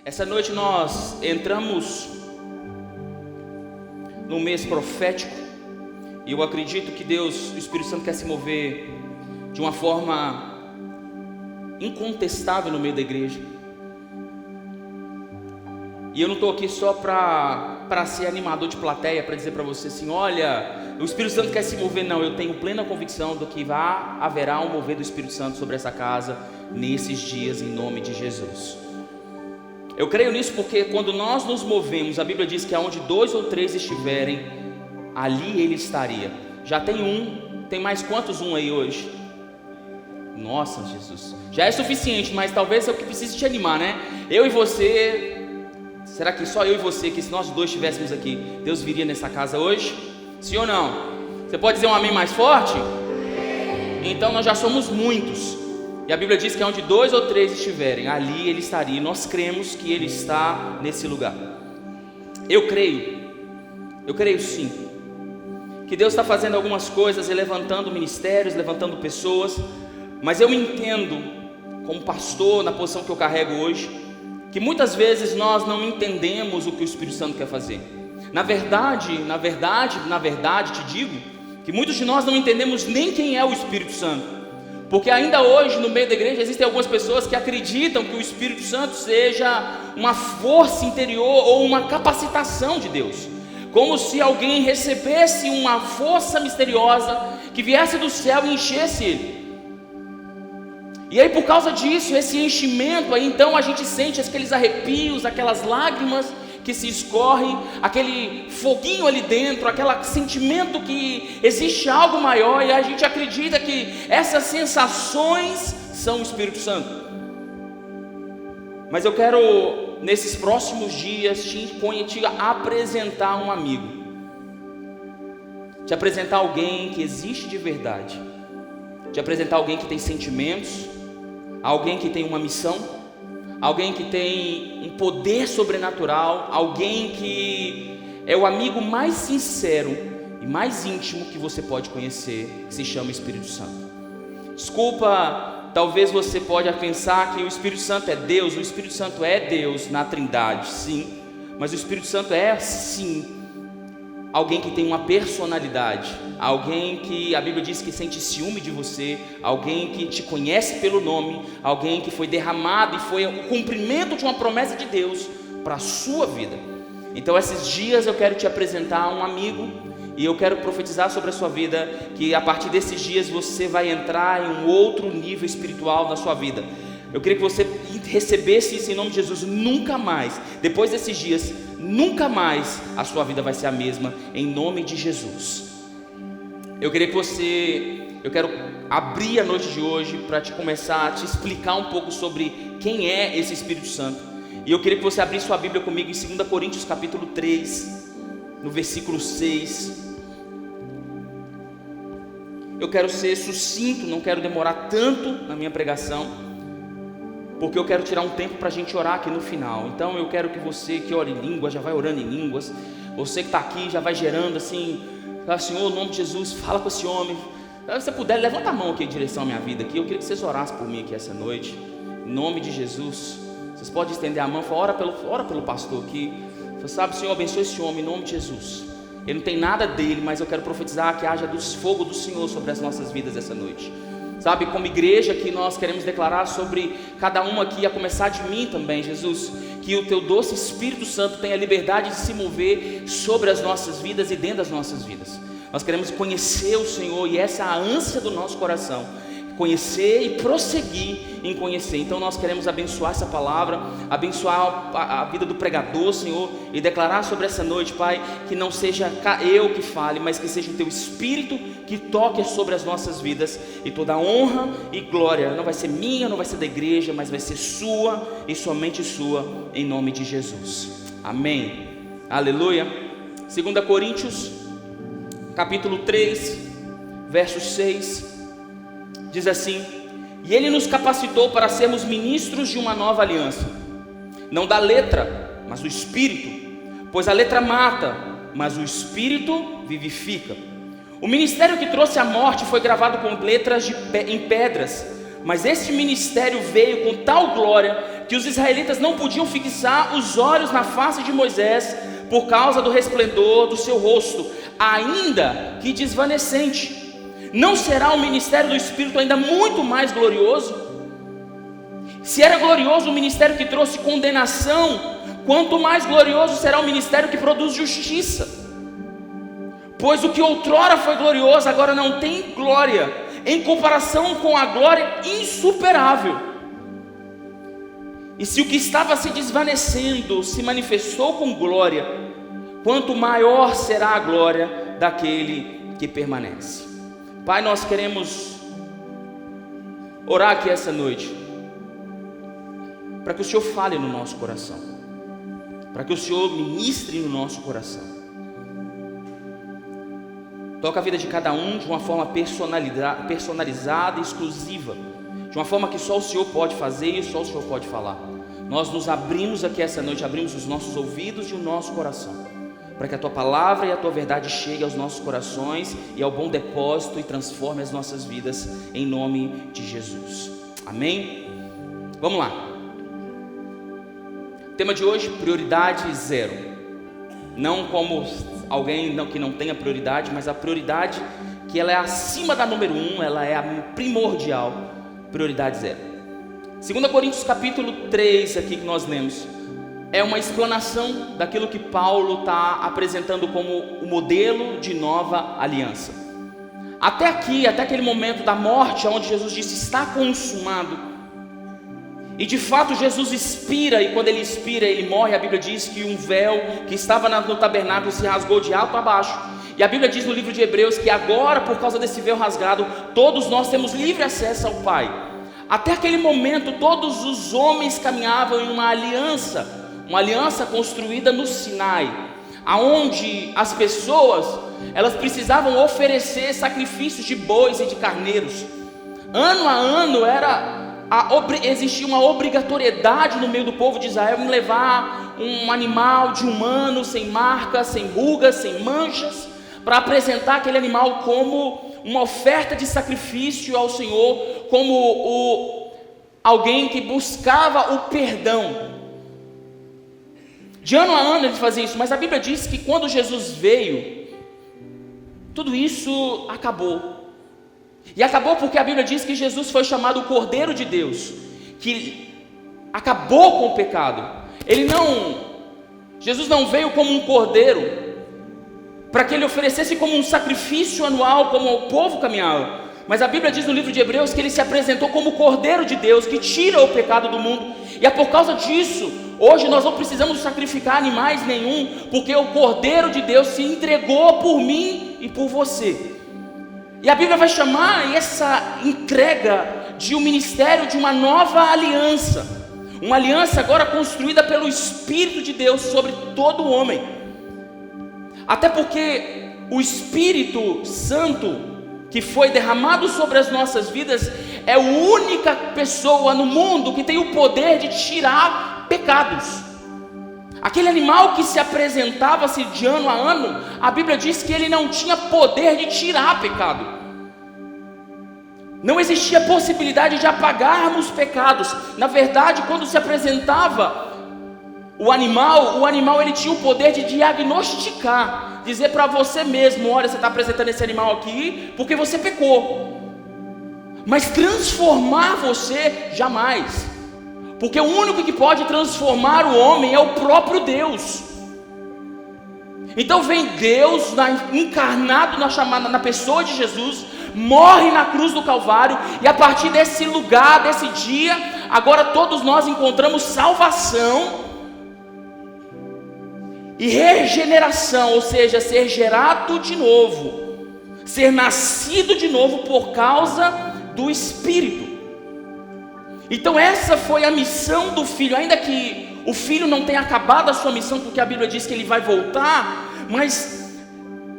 Essa noite nós entramos no mês profético e eu acredito que Deus, o Espírito Santo, quer se mover de uma forma incontestável no meio da igreja. E eu não estou aqui só para ser animador de plateia, para dizer para você assim: olha, o Espírito Santo quer se mover. Não, eu tenho plena convicção do que haverá um mover do Espírito Santo sobre essa casa nesses dias, em nome de Jesus. Eu creio nisso porque quando nós nos movemos, a Bíblia diz que aonde 2 ou 3 estiverem, ali Ele estaria. Já tem um, tem mais quantos aí hoje? Nossa, Jesus, já é suficiente, mas talvez eu que precise te animar, né? Eu e você. Será que só eu e você, que se nós dois estivéssemos aqui, Deus viria nessa casa hoje? Sim ou não? Você pode dizer um amém mais forte? Então nós já somos muitos. E a Bíblia diz que onde 2 ou 3 estiverem, ali Ele estaria. E nós cremos que Ele está nesse lugar. Eu creio sim, que Deus está fazendo algumas coisas e levantando ministérios, levantando pessoas. Mas eu entendo, como pastor, na posição que eu carrego hoje, que muitas vezes nós não entendemos o que o Espírito Santo quer fazer. Na verdade, te digo que muitos de nós não entendemos nem quem é o Espírito Santo, porque ainda hoje no meio da igreja existem algumas pessoas que acreditam que o Espírito Santo seja uma força interior ou uma capacitação de Deus, como se alguém recebesse uma força misteriosa que viesse do céu e enchesse ele. E aí, por causa disso, esse enchimento, aí então a gente sente aqueles arrepios, aquelas lágrimas que se escorrem, aquele foguinho ali dentro, aquele sentimento que existe algo maior, e a gente acredita que essas sensações são o Espírito Santo. Mas eu quero, nesses próximos dias, te apresentar um amigo, te apresentar alguém que existe de verdade, te apresentar alguém que tem sentimentos, alguém que tem uma missão, alguém que tem um poder sobrenatural, alguém que é o amigo mais sincero e mais íntimo que você pode conhecer, que se chama Espírito Santo. Desculpa, talvez você pode pensar que o Espírito Santo é Deus. O Espírito Santo é Deus na Trindade, sim, mas o Espírito Santo é sim alguém que tem uma personalidade, alguém que a Bíblia diz que sente ciúme de você, alguém que te conhece pelo nome, alguém que foi derramado e foi o cumprimento de uma promessa de Deus para a sua vida. Então esses dias eu quero te apresentar um amigo e eu quero profetizar sobre a sua vida, que a partir desses dias você vai entrar em um outro nível espiritual na sua vida. Eu queria que você recebesse isso em nome de Jesus. Nunca mais, depois desses dias, nunca mais a sua vida vai ser a mesma, em nome de Jesus. Eu quero abrir a noite de hoje para começar a te explicar um pouco sobre quem é esse Espírito Santo. E eu queria que você abrisse sua Bíblia comigo em 2 Coríntios capítulo 3, no versículo 6. Eu quero ser sucinto, não quero demorar tanto na minha pregação, porque eu quero tirar um tempo para a gente orar aqui no final. Então eu quero que você que ora em línguas, já vai orando em línguas. Você que está aqui, já vai gerando assim: Senhor, no nome de Jesus, fala com esse homem. Se você puder, levanta a mão aqui em direção à minha vida aqui. Eu queria que vocês orassem por mim aqui essa noite, em nome de Jesus. Vocês podem estender a mão, ora pelo pastor aqui. Você sabe, Senhor, abençoe esse homem em nome de Jesus. Ele não tem nada dele, mas eu quero profetizar que haja fogo do Senhor sobre as nossas vidas essa noite. Sabe, como igreja que nós queremos declarar sobre cada um aqui, a começar de mim também, Jesus, que o teu doce Espírito Santo tenha liberdade de se mover sobre as nossas vidas e dentro das nossas vidas. Nós queremos conhecer o Senhor e essa é a ânsia do nosso coração, conhecer e prosseguir em conhecer. Então nós queremos abençoar essa palavra, abençoar a vida do pregador, Senhor, e declarar sobre essa noite, Pai, que não seja eu que fale, mas que seja o teu Espírito que toque sobre as nossas vidas, e toda honra e glória não vai ser minha, não vai ser da igreja, mas vai ser sua e somente sua, em nome de Jesus. Amém. Aleluia. 2 Coríntios capítulo 3, verso 6 diz assim: e Ele nos capacitou para sermos ministros de uma nova aliança, não da letra, mas do Espírito, pois a letra mata, mas o Espírito vivifica. O ministério que trouxe a morte foi gravado com letras em pedras, Mas este ministério veio com tal glória que os israelitas não podiam fixar os olhos na face de Moisés por causa do resplendor do seu rosto, ainda que desvanecente. Não será o ministério do Espírito ainda muito mais glorioso? Se era glorioso o ministério que trouxe condenação, quanto mais glorioso será o ministério que produz justiça. Pois o que outrora foi glorioso agora não tem glória em comparação com a glória insuperável. E se o que estava se desvanecendo se manifestou com glória, quanto maior será a glória daquele que permanece. Pai, nós queremos orar aqui essa noite, para que o Senhor fale no nosso coração, para que o Senhor ministre no nosso coração. Toca a vida de cada um de uma forma personalizada e exclusiva, de uma forma que só o Senhor pode fazer e só o Senhor pode falar. Nós nos abrimos aqui essa noite, abrimos os nossos ouvidos e o nosso coração, para que a Tua palavra e a Tua verdade chegue aos nossos corações e ao bom depósito e transforme as nossas vidas, em nome de Jesus. Amém? Vamos lá. Tema de hoje: prioridade zero. Não como alguém que não tenha prioridade, mas a prioridade que ela é acima da número 1, ela é a primordial, prioridade zero. 2 Coríntios capítulo 3, aqui que nós lemos, é uma explanação daquilo que Paulo está apresentando como o modelo de nova aliança. Até aqui, até aquele momento da morte, onde Jesus disse: está consumado. E de fato Jesus expira, e quando ele expira, ele morre. A Bíblia diz que um véu que estava no tabernáculo se rasgou de alto a baixo. E a Bíblia diz no livro de Hebreus que agora, por causa desse véu rasgado, todos nós temos livre acesso ao Pai. Até aquele momento, todos os homens caminhavam em uma aliança construída no Sinai, aonde as pessoas, elas precisavam oferecer sacrifícios de bois e de carneiros. Ano a ano existia uma obrigatoriedade no meio do povo de Israel em levar um animal de um ano, sem marcas, sem rugas, sem manchas, para apresentar aquele animal como uma oferta de sacrifício ao Senhor, como alguém que buscava o perdão. De ano a ano eles faziam isso, mas a Bíblia diz que quando Jesus veio, tudo isso acabou. E acabou porque a Bíblia diz que Jesus foi chamado o Cordeiro de Deus, que acabou com o pecado. Jesus não veio como um cordeiro para que ele oferecesse como um sacrifício anual, como o povo caminhava. Mas a Bíblia diz no livro de Hebreus que ele se apresentou como o Cordeiro de Deus, que tira o pecado do mundo. E é por causa disso, hoje nós não precisamos sacrificar animais nenhum, porque o Cordeiro de Deus se entregou por mim e por você. E a Bíblia vai chamar essa entrega de um ministério de uma nova aliança, uma aliança agora construída pelo Espírito de Deus sobre todo homem. Até porque o Espírito Santo que foi derramado sobre as nossas vidas é a única pessoa no mundo que tem o poder de tirar pecados. Aquele animal que se apresentava-se de ano a ano, a Bíblia diz que ele não tinha poder de tirar pecado. Não existia possibilidade de apagarmos pecados. Na verdade, quando se apresentava o animal ele tinha o poder de diagnosticar, dizer para você mesmo: olha, você está apresentando esse animal aqui porque você pecou. Mas transformar você, jamais. Porque o único que pode transformar o homem é o próprio Deus. Então vem Deus encarnado na pessoa de Jesus, morre na cruz do Calvário, e a partir desse lugar, desse dia, agora todos nós encontramos salvação e regeneração, ou seja, ser gerado de novo, ser nascido de novo por causa do Espírito. Então essa foi a missão do Filho, ainda que o Filho não tenha acabado a sua missão, porque a Bíblia diz que ele vai voltar, mas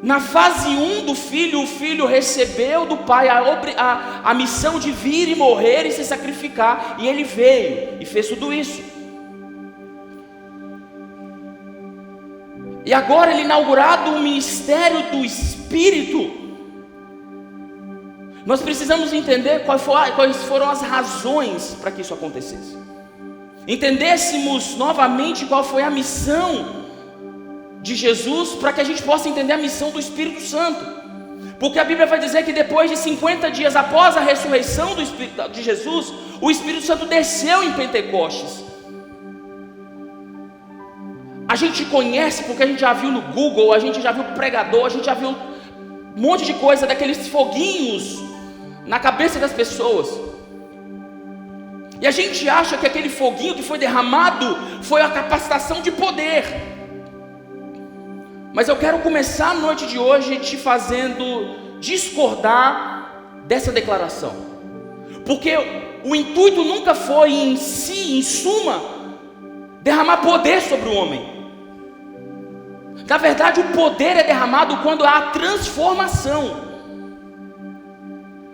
na fase 1 do Filho, o Filho recebeu do Pai a missão de vir e morrer e se sacrificar, e ele veio e fez tudo isso. E agora ele inaugurado o ministério do Espírito, Nós precisamos entender quais foram as razões para que isso acontecesse. Entendêssemos novamente qual foi a missão de Jesus, para que a gente possa entender a missão do Espírito Santo. Porque a Bíblia vai dizer que depois de 50 dias após a ressurreição de Jesus, o Espírito Santo desceu em Pentecostes. A gente conhece porque a gente já viu no Google, a gente já viu pregador, a gente já viu um monte de coisa daqueles foguinhos na cabeça das pessoas. E a gente acha que aquele foguinho que foi derramado foi a capacitação de poder. Mas eu quero começar a noite de hoje te fazendo discordar dessa declaração. Porque o intuito nunca foi em si, em suma, derramar poder sobre o homem. Na verdade, o poder é derramado quando há transformação.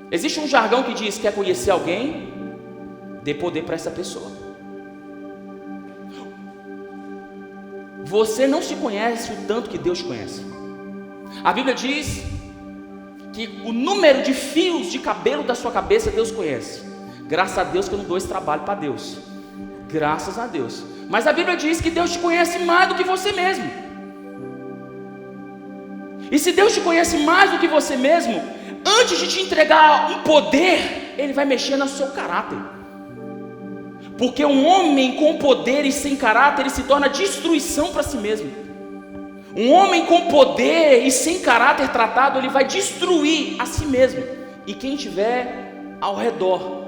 Existe um jargão que diz: quer conhecer alguém? Dê poder para essa pessoa. Você não se conhece o tanto que Deus te conhece. A Bíblia diz que o número de fios de cabelo da sua cabeça Deus conhece. Graças a Deus que eu não dou esse trabalho para Deus. Graças a Deus. Mas a Bíblia diz que Deus te conhece mais do que você mesmo. E se Deus te conhece mais do que você mesmo, antes de te entregar um poder, Ele vai mexer no seu caráter. Porque um homem com poder e sem caráter, ele se torna destruição para si mesmo. Um homem com poder e sem caráter tratado, ele vai destruir a si mesmo e quem estiver ao redor.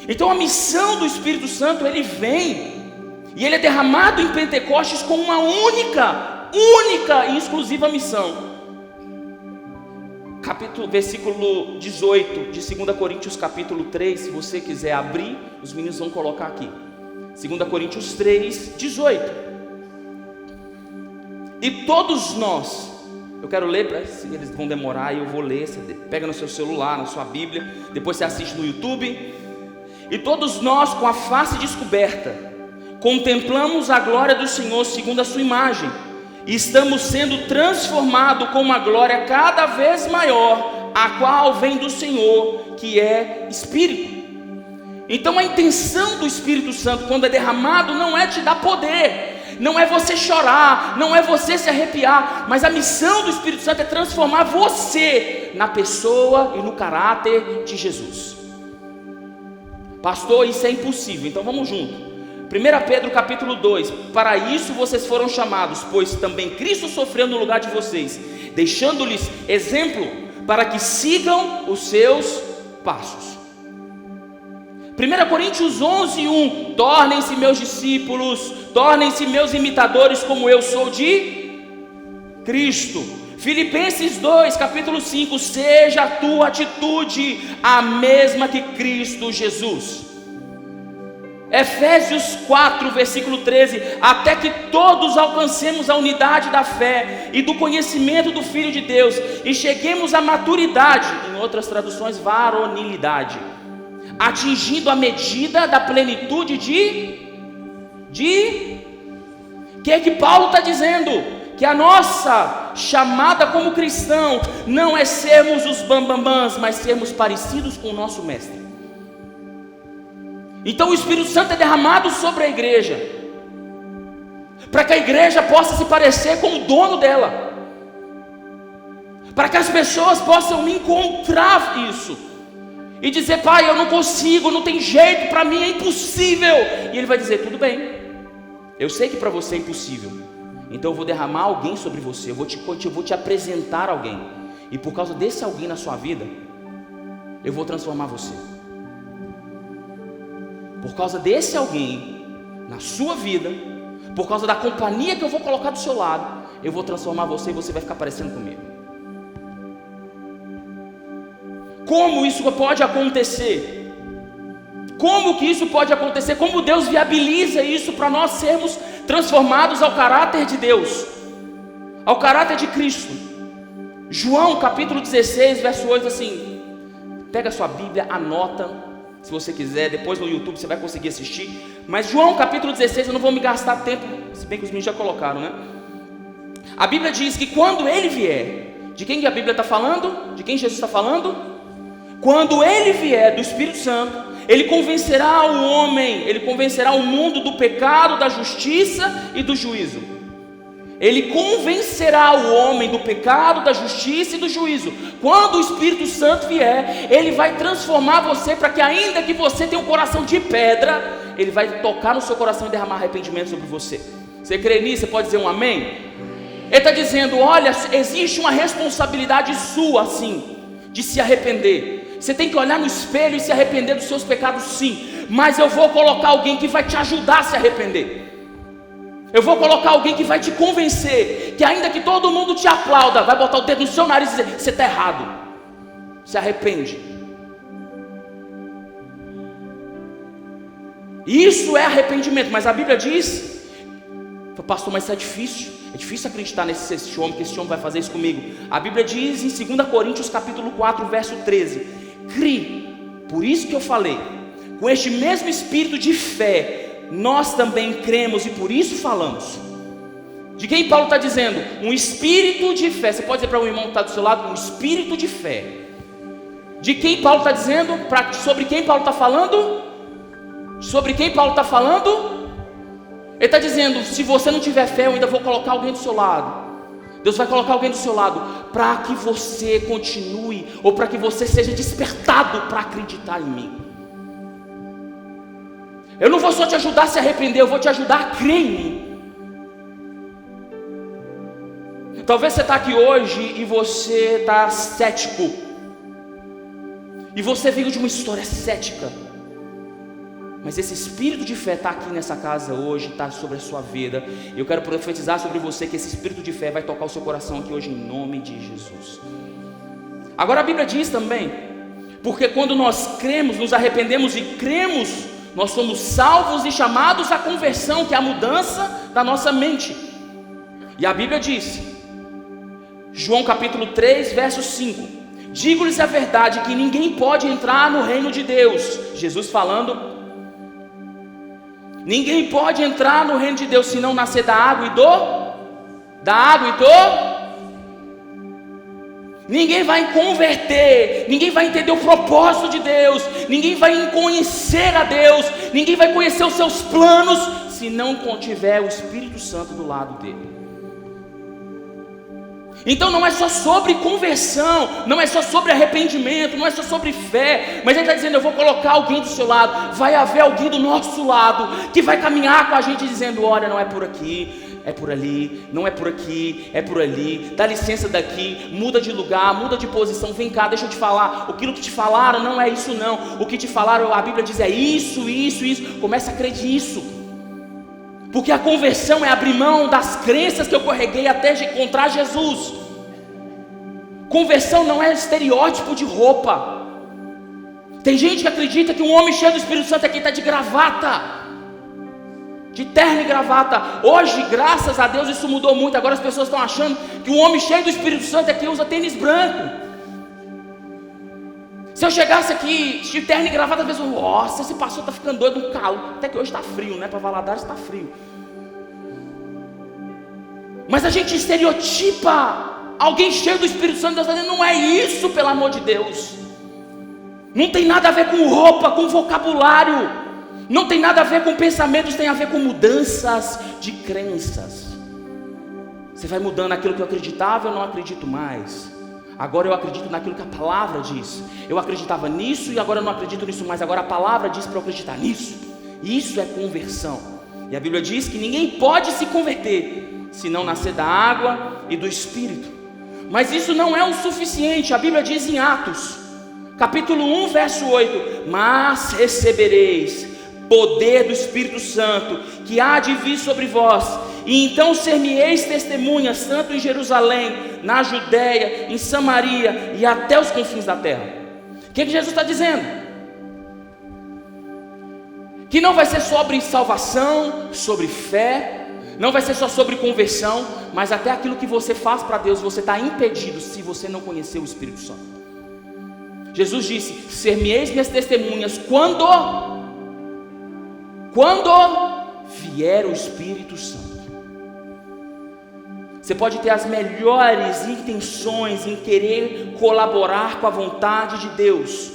Então a missão do Espírito Santo, ele vem e ele é derramado em Pentecostes com uma única e exclusiva missão. Versículo 18 de 2 Coríntios capítulo 3, se você quiser abrir, os meninos vão colocar aqui. 2 Coríntios 3, 18. E todos nós, eu quero ler, eles vão demorar e eu vou ler, você pega no seu celular, na sua Bíblia, depois você assiste no YouTube. E todos nós, com a face descoberta, contemplamos a glória do Senhor segundo a sua imagem, e estamos sendo transformados com uma glória cada vez maior, a qual vem do Senhor, que é Espírito. Então a intenção do Espírito Santo, quando é derramado, não é te dar poder, não é você chorar, não é você se arrepiar, mas a missão do Espírito Santo é transformar você na pessoa e no caráter de Jesus. Pastor, isso é impossível, então vamos junto. 1 Pedro capítulo 2, para isso vocês foram chamados, pois também Cristo sofreu no lugar de vocês, deixando-lhes exemplo para que sigam os seus passos. 1 Coríntios 11, 1, tornem-se meus discípulos, tornem-se meus imitadores como eu sou de Cristo. Filipenses 2, capítulo 5, seja a tua atitude a mesma que Cristo Jesus. Efésios 4, versículo 13, até que todos alcancemos a unidade da fé e do conhecimento do Filho de Deus e cheguemos à maturidade, em outras traduções, varonilidade, atingindo a medida da plenitude que é que Paulo está dizendo? Que a nossa chamada como cristão não é sermos os bambambãs, mas sermos parecidos com o nosso mestre. Então o Espírito Santo é derramado sobre a igreja, para que a igreja possa se parecer com o dono dela, para que as pessoas possam encontrar isso e dizer: pai, eu não consigo, não tem jeito, para mim é impossível. E ele vai dizer: tudo bem, eu sei que para você é impossível, então eu vou derramar alguém sobre você, eu vou te apresentar alguém, e por causa desse alguém na sua vida, eu vou transformar você. Por causa desse alguém na sua vida, por causa da companhia que eu vou colocar do seu lado, eu vou transformar você e você vai ficar parecendo comigo. Como isso pode acontecer? Como que isso pode acontecer? Como Deus viabiliza isso para nós sermos transformados ao caráter de Deus, ao caráter de Cristo? João capítulo 16, verso 8, assim, pega a sua Bíblia, anota. Se você quiser, depois no YouTube você vai conseguir assistir. Mas João capítulo 16, eu não vou me gastar tempo, se bem que os meninos já colocaram, né? A Bíblia diz que quando Ele vier, de quem a Bíblia está falando? De quem Jesus está falando? Quando ele vier do Espírito Santo, ele convencerá o homem, ele convencerá o mundo do pecado, da justiça e do juízo. Ele convencerá o homem do pecado, da justiça e do juízo. Quando o Espírito Santo vier, ele vai transformar você para que, ainda que você tenha um coração de pedra, ele vai tocar no seu coração e derramar arrependimento sobre você. Você crê nisso? Você pode dizer um amém? Ele está dizendo: olha, existe uma responsabilidade sua, assim, de se arrepender. Você tem que olhar no espelho e se arrepender dos seus pecados, sim. Mas eu vou colocar alguém que vai te ajudar a se arrepender. Eu vou colocar alguém que vai te convencer, que ainda que todo mundo te aplauda, vai botar o dedo no seu nariz e dizer: você está errado, se arrepende. Isso é arrependimento. Mas a Bíblia diz: pastor, mas isso é difícil acreditar nesse homem, que esse homem vai fazer isso comigo. A Bíblia diz em 2 Coríntios capítulo 4, verso 13: crie, por isso que eu falei, com este mesmo espírito de fé, nós também cremos e por isso falamos. De quem Paulo está dizendo? Um espírito de fé. Você pode dizer para um irmão que está do seu lado: um espírito de fé. De quem Paulo está dizendo? Sobre quem Paulo está falando? Sobre quem Paulo está falando? Ele está dizendo: se você não tiver fé, eu ainda vou colocar alguém do seu lado. Deus vai colocar alguém do seu lado para que você continue, ou para que você seja despertado para acreditar em mim. Eu não vou só te ajudar a se arrepender, eu vou te ajudar a crer em mim. Talvez você está aqui hoje e você está cético, e você veio de uma história cética, mas esse espírito de fé está aqui nessa casa hoje, está sobre a sua vida. Eu quero profetizar sobre você que esse espírito de fé vai tocar o seu coração aqui hoje, em nome de Jesus. Agora a Bíblia diz também: porque quando nós cremos, nos arrependemos e cremos, nós somos salvos e chamados à conversão, que é a mudança da nossa mente. E a Bíblia diz, João capítulo 3, verso 5: digo-lhes a verdade, que ninguém pode entrar no reino de Deus. Jesus falando: ninguém pode entrar no reino de Deus se não nascer da água e do. Ninguém vai converter, ninguém vai entender o propósito de Deus, ninguém vai conhecer a Deus, ninguém vai conhecer os seus planos, se não tiver o Espírito Santo do lado dele. Então não é só sobre conversão, não é só sobre arrependimento, não é só sobre fé, mas ele está dizendo: eu vou colocar alguém do seu lado, vai haver alguém do nosso lado, que vai caminhar com a gente dizendo: olha, não é por aqui, é por ali, não é por aqui, é por ali, dá licença daqui, muda de lugar, muda de posição, vem cá, deixa eu te falar, aquilo que te falaram não é isso não, o que te falaram, a Bíblia diz é isso, começa a crer nisso, porque a conversão é abrir mão das crenças que eu carreguei até encontrar Jesus. Conversão não é estereótipo de roupa. Tem gente que acredita que um homem cheio do Espírito Santo é quem está de gravata, de terno e gravata. Hoje, graças a Deus, isso mudou muito. Agora as pessoas estão achando que um homem cheio do Espírito Santo é quem usa tênis branco. Se eu chegasse aqui de terno e gravata, às vezes eu: nossa, esse pastor está ficando doido, um calor. Até que hoje está frio, né? Para Valadares está frio. Mas a gente estereotipa alguém cheio do Espírito Santo. Deus está dizendo: não é isso, pelo amor de Deus. Não tem nada a ver com roupa, com vocabulário. Não tem nada a ver com pensamentos, tem a ver com mudanças de crenças. Você vai mudando aquilo que eu acreditava, eu não acredito mais. Agora eu acredito naquilo que a palavra diz. Eu acreditava nisso e agora eu não acredito nisso mais. Agora a palavra diz para eu acreditar nisso. Isso é conversão. E a Bíblia diz que ninguém pode se converter se não nascer da água e do Espírito. Mas isso não é o suficiente. A Bíblia diz em Atos, capítulo 1, verso 8: mas recebereis poder do Espírito Santo, que há de vir sobre vós, e então ser-me-eis testemunhas, tanto em Jerusalém, na Judéia, em Samaria e até os confins da terra. O que Jesus está dizendo? Que não vai ser sobre salvação, sobre fé, não vai ser só sobre conversão, mas até aquilo que você faz para Deus, você está impedido se você não conhecer o Espírito Santo. Jesus disse: ser-me-eis minhas testemunhas quando vier o Espírito Santo. Você pode ter as melhores intenções em querer colaborar com a vontade de Deus.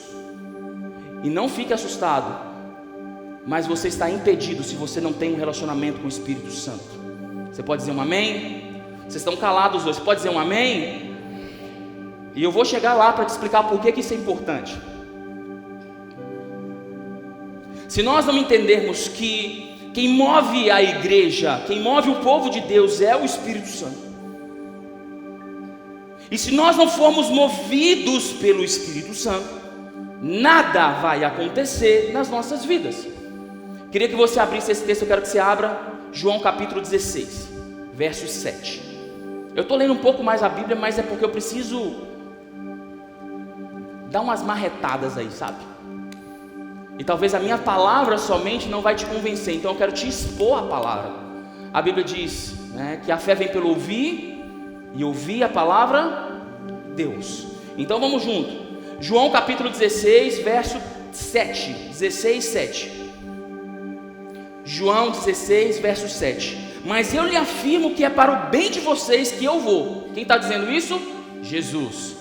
E não fique assustado, mas você está impedido se você não tem um relacionamento com o Espírito Santo. Você pode dizer um amém? Vocês estão calados hoje, você pode dizer um amém? E eu vou chegar lá para te explicar por que isso é importante. Se nós não entendermos que quem move a igreja, quem move o povo de Deus é o Espírito Santo, e se nós não formos movidos pelo Espírito Santo, nada vai acontecer nas nossas vidas. Queria que você abrisse esse texto, eu quero que você abra João capítulo 16, verso 7. Eu estou lendo um pouco mais a Bíblia, mas é porque eu preciso dar umas marretadas aí, sabe? E talvez a minha palavra somente não vai te convencer, então eu quero te expor a palavra. A Bíblia diz, né, que a fé vem pelo ouvir, e ouvir a palavra Deus. Então vamos junto. João capítulo 16, verso 7. 16, 7. João 16, verso 7. Mas eu lhe afirmo que é para o bem de vocês que eu vou. Quem está dizendo isso? Jesus.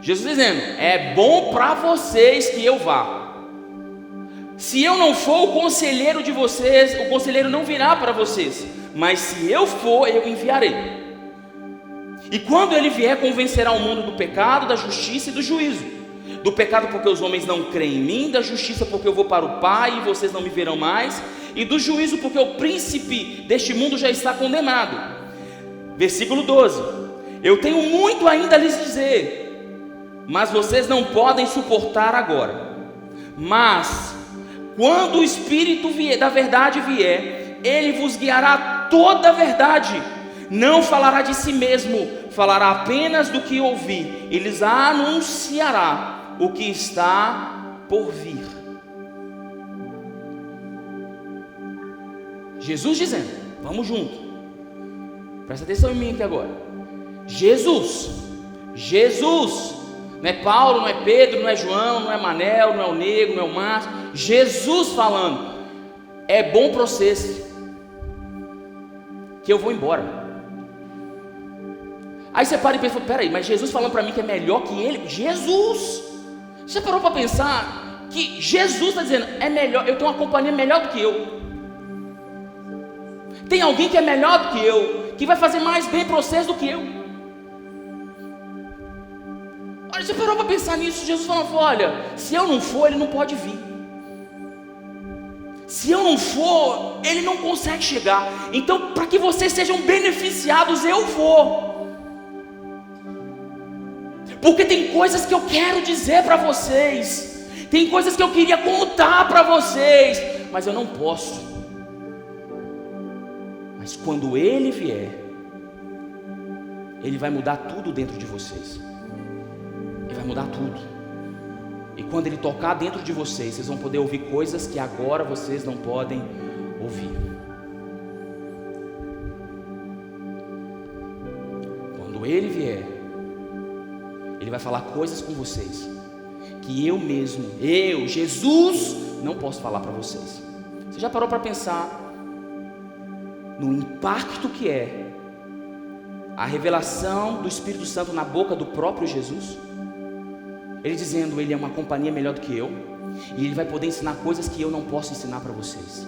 Jesus dizendo, é bom para vocês que eu vá. Se eu não for o conselheiro de vocês, o conselheiro não virá para vocês, mas se eu for, eu enviarei. E quando ele vier, convencerá o mundo do pecado, da justiça e do juízo. Do pecado porque os homens não creem em mim, da justiça porque eu vou para o Pai e vocês não me verão mais, e do juízo porque o príncipe deste mundo já está condenado. Versículo 12. Eu tenho muito ainda a lhes dizer, mas vocês não podem suportar agora. Mas quando o Espírito da verdade vier, ele vos guiará a toda a verdade. Não falará de si mesmo, falará apenas do que ouvir, e lhes anunciará o que está por vir. Jesus dizendo, vamos junto, presta atenção em mim aqui agora. Jesus, não é Paulo, não é Pedro, não é João, não é Manel, não é o Nego, não é o Márcio. Jesus falando, é bom para vocês que eu vou embora. Aí você para e pensa, peraí, mas Jesus falando para mim que é melhor que ele? Jesus! Você parou para pensar que Jesus está dizendo, é melhor, eu tenho uma companhia melhor do que eu. Tem alguém que é melhor do que eu, que vai fazer mais bem para vocês do que eu. Olha, você parou para pensar nisso? Jesus falando, olha, se eu não for, ele não pode vir. Se eu não for, ele não consegue chegar. Então, para que vocês sejam beneficiados, eu vou. Porque tem coisas que eu quero dizer para vocês, tem coisas que eu queria contar para vocês, mas eu não posso. Mas quando ele vier, ele vai mudar tudo dentro de vocês. Ele vai mudar tudo. E quando ele tocar dentro de vocês, vocês vão poder ouvir coisas que agora vocês não podem ouvir. Quando ele vier, ele vai falar coisas com vocês que eu mesmo, Jesus, não posso falar para vocês. Você já parou para pensar no impacto que é a revelação do Espírito Santo na boca do próprio Jesus? Ele dizendo, ele é uma companhia melhor do que eu, e ele vai poder ensinar coisas que eu não posso ensinar para vocês.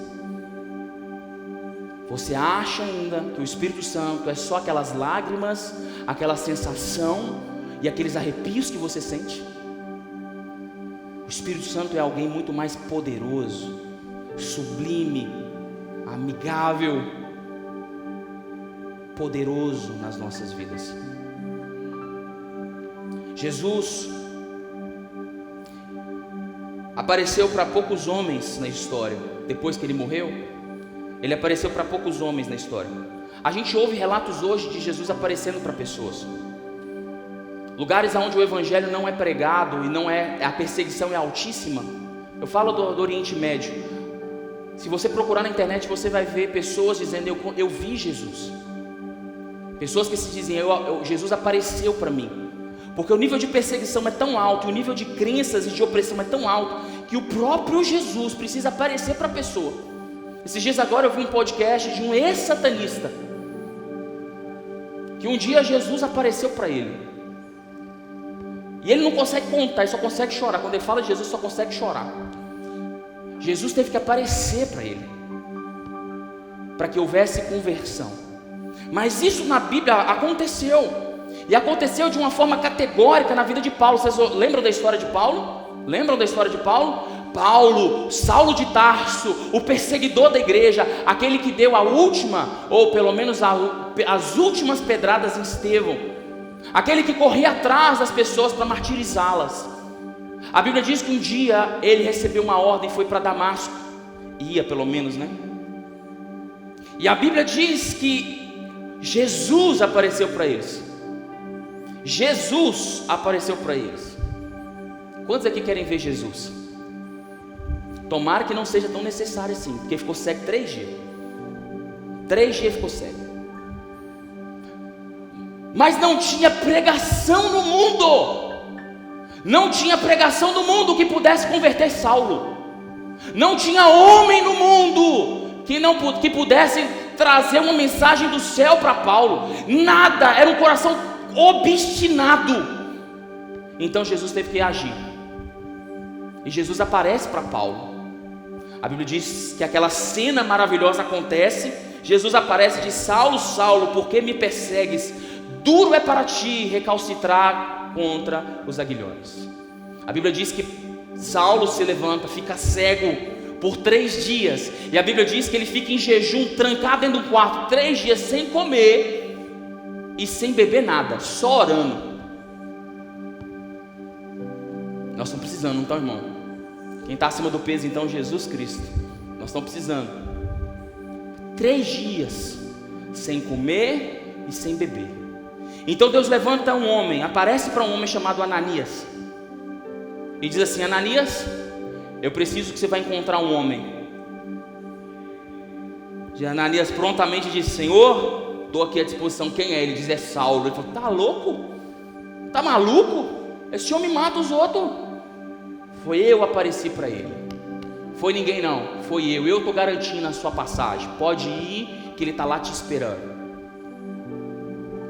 Você acha ainda que o Espírito Santo é só aquelas lágrimas, aquela sensação e aqueles arrepios que você sente? O Espírito Santo é alguém muito mais poderoso, sublime, amigável, poderoso nas nossas vidas. Jesus apareceu para poucos homens na história. Depois que ele morreu, ele apareceu para poucos homens na história. A gente ouve relatos hoje de Jesus aparecendo para pessoas. Lugares onde o evangelho não é pregado e não é, a perseguição é altíssima. Eu falo do Oriente Médio. Se você procurar na internet, você vai ver pessoas dizendo, eu vi Jesus. Pessoas que se dizem, Jesus apareceu para mim. Porque o nível de perseguição é tão alto, o nível de crenças e de opressão é tão alto, que o próprio Jesus precisa aparecer para a pessoa. Esses dias agora eu vi um podcast de um ex-satanista. que um dia Jesus apareceu para ele. E ele não consegue contar, ele só consegue chorar. Quando ele fala de Jesus, só consegue chorar. Jesus teve que aparecer para ele, para que houvesse conversão. Mas isso na Bíblia aconteceu. E aconteceu de uma forma categórica na vida de Paulo. Vocês lembram da história de Paulo? Lembram da história de Paulo? Paulo, Saulo de Tarso, o perseguidor da igreja, aquele que deu a última, ou pelo menos as últimas pedradas em Estevão, aquele que corria atrás das pessoas para martirizá-las. A Bíblia diz que um dia ele recebeu uma ordem e foi para Damasco. Ia pelo menos, né? E a Bíblia diz que Jesus apareceu para eles. Jesus apareceu para eles. Quantos aqui querem ver Jesus? Tomara que não seja tão necessário assim, porque ficou cego 3 dias. 3 dias ficou cego. Mas não tinha pregação no mundo. Não tinha pregação no mundo que pudesse converter Saulo. Não tinha homem no mundo que pudesse trazer uma mensagem do céu para Paulo. Nada, era um coração obstinado. Então Jesus teve que agir. E Jesus aparece para Paulo. A Bíblia diz que aquela cena maravilhosa acontece. Jesus aparece e diz: Saulo, Saulo, por que me persegues? Duro é para ti recalcitrar contra os aguilhões. A Bíblia diz que Saulo se levanta, fica cego por 3 dias. E a Bíblia diz que ele fica em jejum, trancado dentro do quarto 3 dias sem comer e sem beber nada, só orando. Nós estamos precisando, não estamos, irmão? Quem está acima do peso, então, Jesus Cristo. Nós estamos precisando. 3 dias sem comer e sem beber. Então Deus levanta um homem, aparece para um homem chamado Ananias e diz assim: Ananias, eu preciso que você vá encontrar um homem. E Ananias prontamente disse: Senhor, estou aqui à disposição. Quem é? Ele diz: é Saulo. Ele falou: tá louco? Tá maluco? Esse homem mata os outros. Foi eu apareci para ele. Foi ninguém não, foi eu. Eu estou garantindo a sua passagem. Pode ir, que ele está lá te esperando.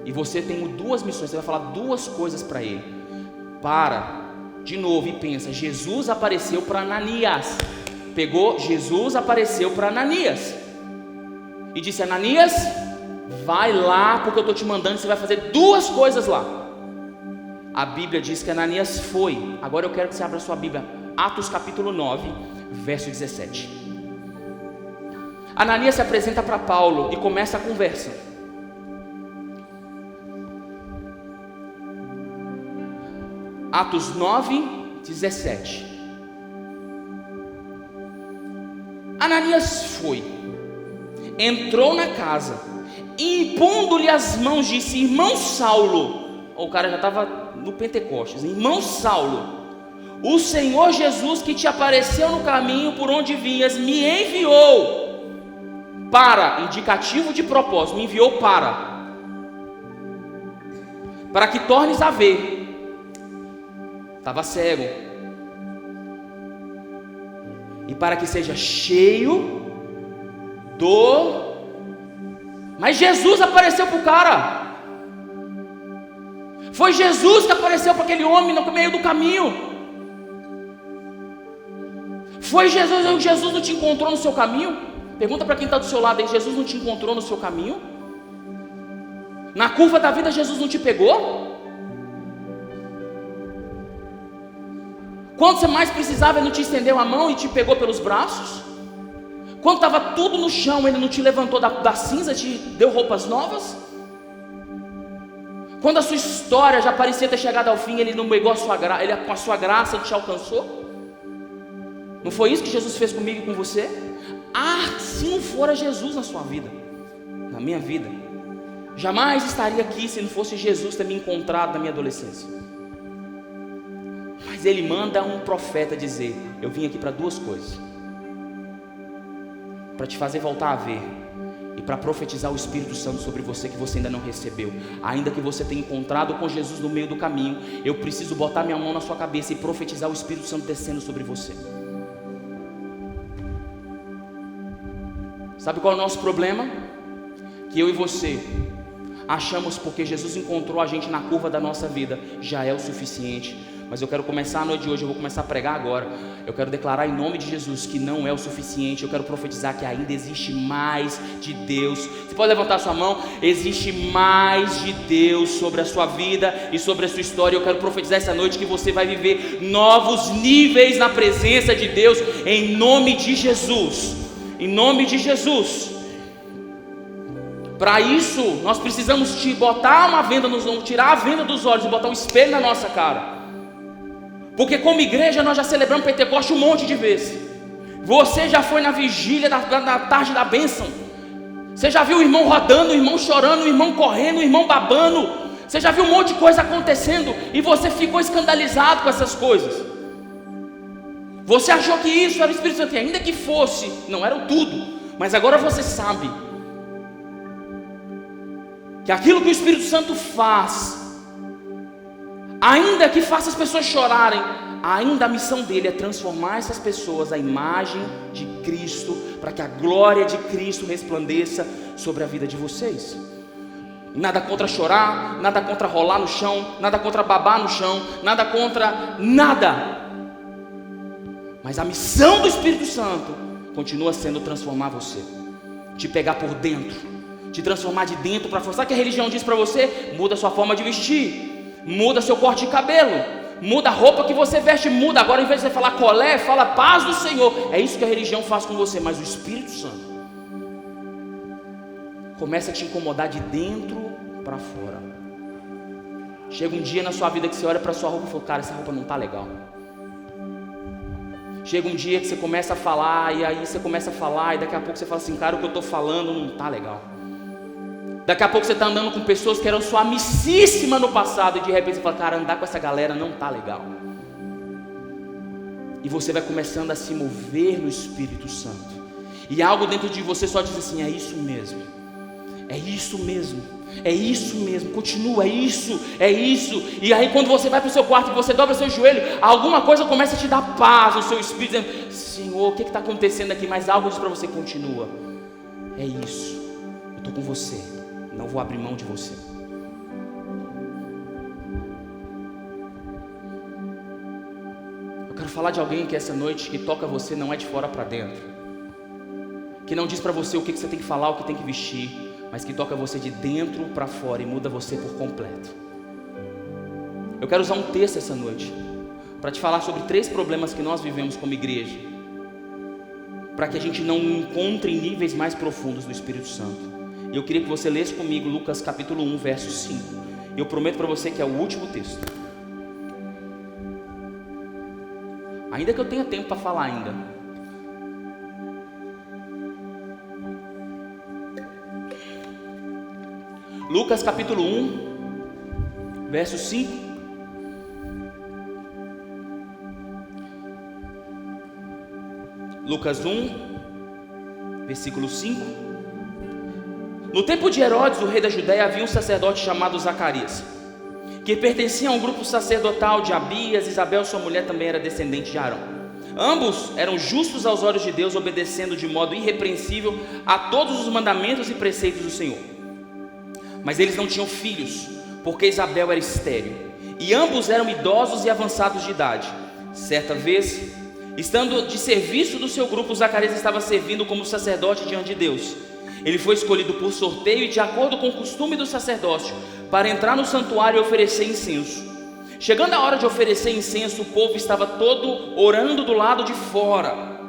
E você tem 2 missões. Você vai falar 2 coisas para ele. Para de novo e pensa: Jesus apareceu para Ananias. Pegou, Jesus apareceu para Ananias e disse: Ananias, vai lá, porque eu estou te mandando. Você vai fazer 2 coisas lá. A Bíblia diz que Ananias foi. Agora eu quero que você abra a sua Bíblia, Atos capítulo 9, verso 17. Ananias se apresenta para Paulo e começa a conversa. Atos 9, 17. Ananias foi, entrou na casa e, impondo-lhe as mãos, disse: irmão Saulo. O cara já estava no Pentecostes. Irmão Saulo, o Senhor Jesus que te apareceu no caminho por onde vinhas me enviou para, indicativo de propósito, me enviou para que tornes a ver. Estava cego. E para que seja cheio do... Mas Jesus apareceu para o cara. Foi Jesus que apareceu para aquele homem no meio do caminho. Foi Jesus. Jesus não te encontrou no seu caminho? Pergunta para quem está do seu lado aí: Jesus não te encontrou no seu caminho? Na curva da vida Jesus não te pegou? Quando você mais precisava, Ele não te estendeu a mão e te pegou pelos braços? Quando estava tudo no chão, Ele não te levantou da cinza, te deu roupas novas? Quando a sua história já parecia ter chegado ao fim, Ele não pegou Ele com a sua graça te alcançou? Não foi isso que Jesus fez comigo e com você? Se não fora Jesus na sua vida, na minha vida, jamais estaria aqui se não fosse Jesus ter me encontrado na minha adolescência. Mas Ele manda um profeta dizer: eu vim aqui para 2 coisas: para te fazer voltar a ver, e para profetizar o Espírito Santo sobre você que você ainda não recebeu. Ainda que você tenha encontrado com Jesus no meio do caminho, eu preciso botar minha mão na sua cabeça e profetizar o Espírito Santo descendo sobre você. Sabe qual é o nosso problema? Que eu e você, achamos porque Jesus encontrou a gente na curva da nossa vida, já é o suficiente. Mas eu quero começar a noite de hoje, eu vou começar a pregar agora. Eu quero declarar em nome de Jesus que não é o suficiente. Eu quero profetizar que ainda existe mais de Deus. Você pode levantar sua mão? Existe mais de Deus sobre a sua vida e sobre a sua história. Eu quero profetizar essa noite que você vai viver novos níveis na presença de Deus, em nome de Jesus. Em nome de Jesus. Para isso, nós precisamos te botar uma venda nos olhos, tirar a venda dos olhos e botar um espelho na nossa cara. Porque como igreja nós já celebramos Pentecoste um monte de vezes. Você já foi na vigília da tarde da bênção. Você já viu o irmão rodando, o irmão chorando, o irmão correndo, o irmão babando. Você já viu um monte de coisa acontecendo e você ficou escandalizado com essas coisas. Você achou que isso era o Espírito Santo, e ainda que fosse, não era o tudo. Mas agora você sabe que aquilo que o Espírito Santo faz, ainda que faça as pessoas chorarem, ainda a missão dele é transformar essas pessoas à imagem de Cristo, para que a glória de Cristo resplandeça sobre a vida de vocês. Nada contra chorar, nada contra rolar no chão, nada contra babar no chão, nada contra nada. Mas a missão do Espírito Santo continua sendo transformar você, te pegar por dentro, te transformar de dentro para fora. Sabe o que a religião diz para você? Muda a sua forma de vestir, muda seu corte de cabelo, muda a roupa que você veste, muda. Agora, em vez de você falar colé, fala paz do Senhor. É isso que a religião faz com você. Mas o Espírito Santo começa a te incomodar de dentro para fora. Chega um dia na sua vida que você olha para sua roupa e fala: cara, essa roupa não está legal. Chega um dia que você começa a falar, e aí você começa a falar, e daqui a pouco você fala assim: cara, o que eu estou falando não está legal. Daqui a pouco você está andando com pessoas que eram sua amicíssima no passado, e de repente você fala: cara, andar com essa galera não está legal. E você vai começando a se mover no Espírito Santo, e algo dentro de você só diz assim: é isso mesmo, é isso mesmo, é isso mesmo, continua, é isso. E aí quando você vai para o seu quarto e você dobra seu joelho, alguma coisa começa a te dar paz no seu espírito, dizendo: Senhor, o que está acontecendo aqui? Mas algo diz para você: continua, é isso, eu estou com você, não vou abrir mão de você. Eu quero falar de alguém que essa noite, que toca você não é de fora para dentro, que não diz para você o que você tem que falar, o que tem que vestir, mas que toca você de dentro para fora e muda você por completo. Eu quero usar um texto essa noite para te falar sobre 3 problemas que nós vivemos como igreja, para que a gente não encontre níveis mais profundos do Espírito Santo. E eu queria que você lesse comigo Lucas capítulo 1, verso 5. E eu prometo para você que é o último texto, ainda que eu tenha tempo para falar ainda. Lucas capítulo 1, verso 5. Lucas 1, versículo 5. No tempo de Herodes, o rei da Judéia, havia um sacerdote chamado Zacarias, que pertencia a um grupo sacerdotal de Abias. Isabel, sua mulher, também era descendente de Arão. Ambos eram justos aos olhos de Deus, obedecendo de modo irrepreensível a todos os mandamentos e preceitos do Senhor. Mas eles não tinham filhos, porque Isabel era estéril, e ambos eram idosos e avançados de idade. Certa vez, estando de serviço do seu grupo, Zacarias estava servindo como sacerdote diante de Deus. Ele foi escolhido por sorteio e de acordo com o costume do sacerdócio, para entrar no santuário e oferecer incenso. Chegando a hora de oferecer incenso, o povo estava todo orando do lado de fora,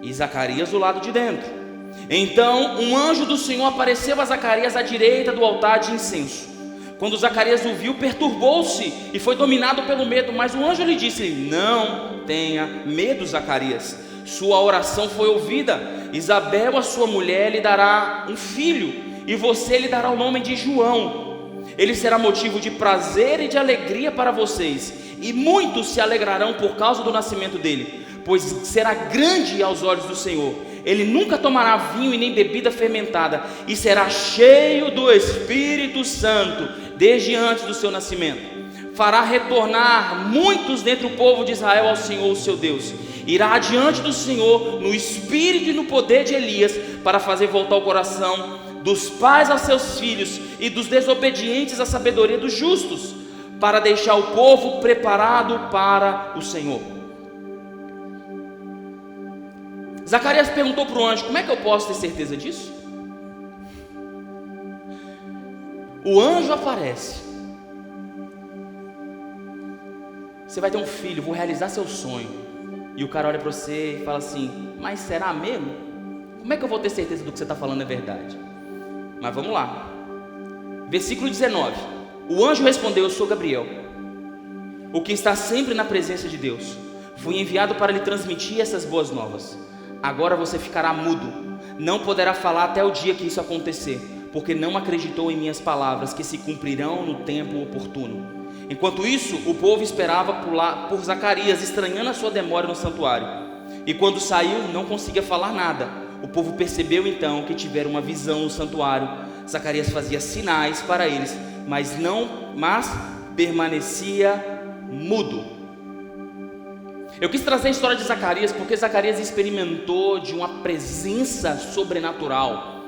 e Zacarias do lado de dentro. Então um anjo do Senhor apareceu a Zacarias à direita do altar de incenso. Quando Zacarias o viu, perturbou-se e foi dominado pelo medo. Mas o anjo lhe disse: não tenha medo, Zacarias, sua oração foi ouvida. Isabel, a sua mulher, lhe dará um filho, e você lhe dará o nome de João. Ele será motivo de prazer e de alegria para vocês, e muitos se alegrarão por causa do nascimento dele, pois será grande aos olhos do Senhor. Ele nunca tomará vinho e nem bebida fermentada, e será cheio do Espírito Santo desde antes do seu nascimento. Fará retornar muitos dentre o povo de Israel ao Senhor, o seu Deus. Irá adiante do Senhor no espírito e no poder de Elias, para fazer voltar o coração dos pais aos seus filhos e dos desobedientes à sabedoria dos justos, para deixar o povo preparado para o Senhor. Zacarias perguntou para o anjo: como é que eu posso ter certeza disso? O anjo aparece: você vai ter um filho, vou realizar seu sonho. E o cara olha para você e fala assim: mas será mesmo? Como é que eu vou ter certeza do que você está falando é verdade? Mas vamos lá. Versículo 19. O anjo respondeu: eu sou Gabriel, o que está sempre na presença de Deus. Fui enviado para lhe transmitir essas boas novas. Agora você ficará mudo, não poderá falar até o dia que isso acontecer, porque não acreditou em minhas palavras, que se cumprirão no tempo oportuno. Enquanto isso, o povo esperava por Zacarias, estranhando a sua demora no santuário. E quando saiu, não conseguia falar nada. O povo percebeu então que tiveram uma visão no santuário. Zacarias fazia sinais para eles, mas permanecia mudo. Eu quis trazer a história de Zacarias porque Zacarias experimentou de uma presença sobrenatural.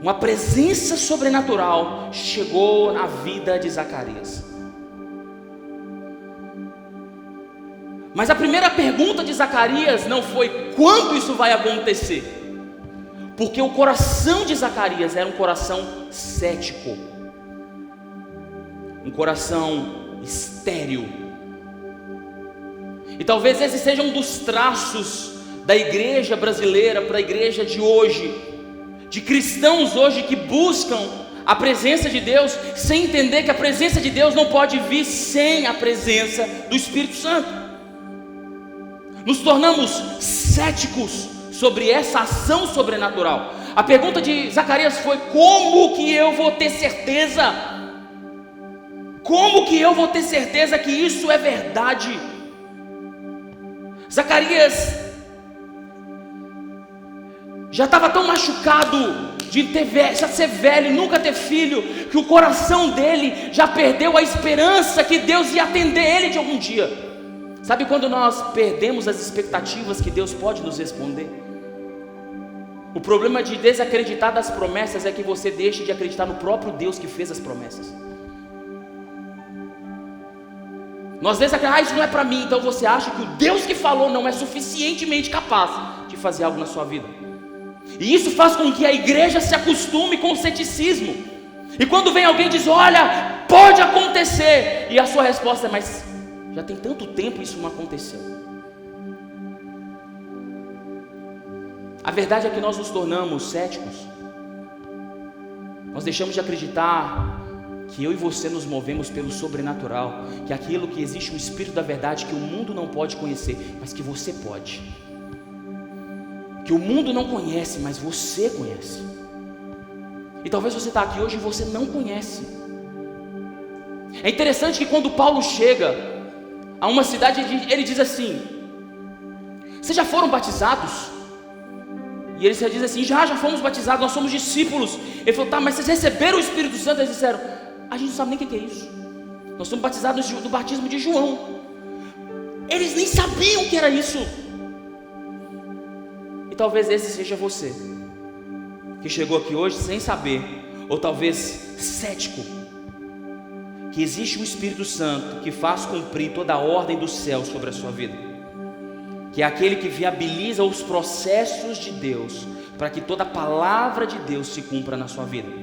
Uma presença sobrenatural chegou na vida de Zacarias. Mas a primeira pergunta de Zacarias não foi quando isso vai acontecer, porque o coração de Zacarias era um coração cético, um coração estéril. E talvez esse seja um dos traços da igreja brasileira para a igreja de hoje, de cristãos hoje que buscam a presença de Deus, sem entender que a presença de Deus não pode vir sem a presença do Espírito Santo. Nos tornamos céticos sobre essa ação sobrenatural. A pergunta de Zacarias foi: como que eu vou ter certeza? Como que eu vou ter certeza que isso é verdade? Zacarias já estava tão machucado de já ser velho, nunca ter filho, que o coração dele já perdeu a esperança que Deus ia atender ele de algum dia. Sabe quando nós perdemos as expectativas que Deus pode nos responder? O problema de desacreditar das promessas é que você deixa de acreditar no próprio Deus que fez as promessas. Nós desacreditamos: isso não é para mim. Então você acha que o Deus que falou não é suficientemente capaz de fazer algo na sua vida. E isso faz com que a igreja se acostume com o ceticismo. E quando vem alguém e diz: olha, pode acontecer, e a sua resposta é: mas já tem tanto tempo isso não aconteceu. A verdade é que nós nos tornamos céticos. Nós deixamos de acreditar que eu e você nos movemos pelo sobrenatural, que aquilo que existe um espírito da verdade que o mundo não pode conhecer, mas que você pode, que o mundo não conhece, mas você conhece. E talvez você está aqui hoje e você não conhece. É interessante que quando Paulo chega a uma cidade, ele diz assim: vocês já foram batizados? E eles dizem assim: já fomos batizados, nós somos discípulos. Ele falou: tá, mas vocês receberam o Espírito Santo? Eles disseram: a gente não sabe nem o que é isso. Nós somos batizados do batismo de João. Eles nem sabiam o que era isso. E talvez esse seja você, que chegou aqui hoje sem saber, ou talvez cético, que existe um Espírito Santo que faz cumprir toda a ordem do céu sobre a sua vida, que é aquele que viabiliza os processos de Deus, para que toda a palavra de Deus se cumpra na sua vida.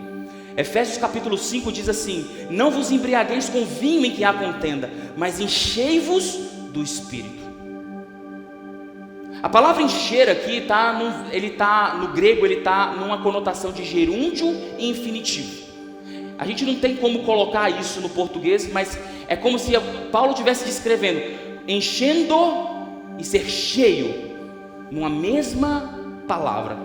Efésios capítulo 5 diz assim: não vos embriagueis com vinho em que há contenda, mas enchei-vos do Espírito. A palavra encher aqui no grego, ele está numa conotação de gerúndio e infinitivo. A gente não tem como colocar isso no português, mas é como se Paulo estivesse descrevendo enchendo e ser cheio numa mesma palavra.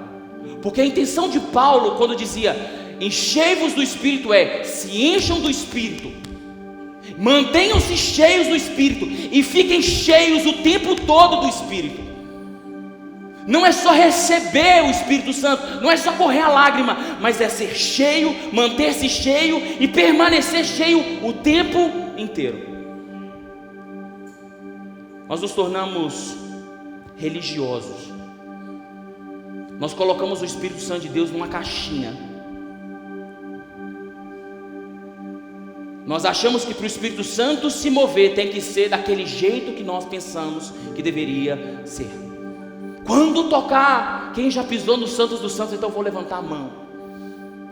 Porque a intenção de Paulo, quando dizia enchei-vos do Espírito, é: se encham do Espírito, mantenham-se cheios do Espírito e fiquem cheios o tempo todo do Espírito. Não é só receber o Espírito Santo, não é só correr a lágrima, mas é ser cheio, manter-se cheio e permanecer cheio o tempo inteiro. Nós nos tornamos religiosos. Nós colocamos o Espírito Santo de Deus numa caixinha. Nós achamos que para o Espírito Santo se mover tem que ser daquele jeito que nós pensamos que deveria ser. Quando tocar, quem já pisou nos Santos dos Santos, então eu vou levantar a mão.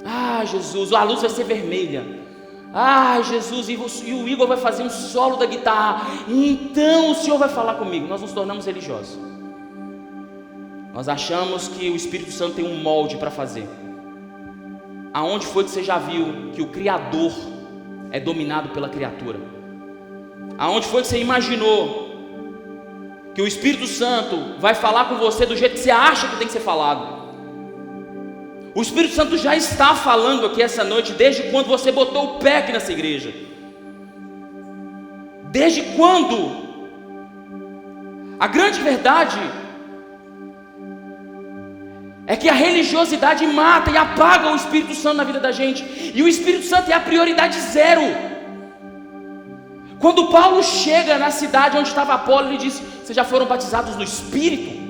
Ah, Jesus, a luz vai ser vermelha. Ah, Jesus, e o Igor vai fazer um solo da guitarra. Então o Senhor vai falar comigo. Nós nos tornamos religiosos. Nós achamos que o Espírito Santo tem um molde para fazer. Aonde foi que você já viu que o Criador é dominado pela criatura? Aonde foi que você imaginou que o Espírito Santo vai falar com você do jeito que você acha que tem que ser falado? O Espírito Santo já está falando aqui essa noite, desde quando você botou o pé aqui nessa igreja. Desde quando? A grande verdade é que a religiosidade mata e apaga o Espírito Santo na vida da gente. E o Espírito Santo é a prioridade zero. Quando Paulo chega na cidade onde estava Apolo, ele diz: vocês já foram batizados no Espírito?